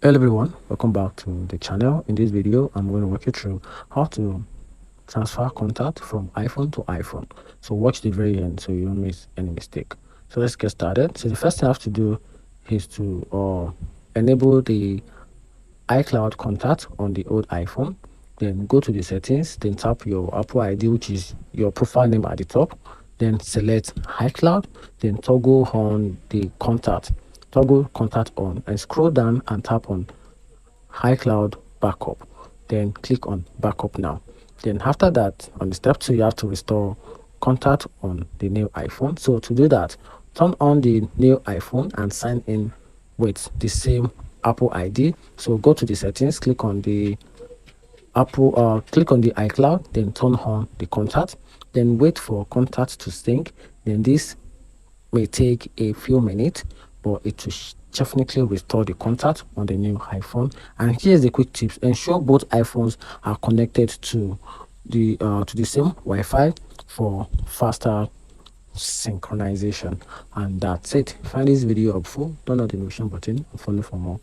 Hello everyone, welcome back to the channel. In this video I'm going to walk you through how to transfer contact from iPhone to iPhone. So watch the very end so you don't miss any mistake. So let's get started. So the first thing I have to do is to enable the iCloud contact on the old iPhone. Then go to the settings, then tap your Apple ID, which is your profile name at the top. Then select iCloud, then toggle on the toggle contact on, and scroll down and tap on iCloud backup. Then click on backup now. Then after that, on the step 2, you have to restore contact on the new iPhone. So to do that, turn on the new iPhone and sign in with the same Apple ID. So go to the settings, click on the click on the iCloud, then turn on the contact, then wait for contact to sync. Then this may take a few minutes, but it will definitely restore the contact on the new iPhone. And here's the quick tips: ensure both iPhones are connected to the same Wi-Fi for faster synchronization. And that's it. Find this video helpful, turn on the notification button and follow for more.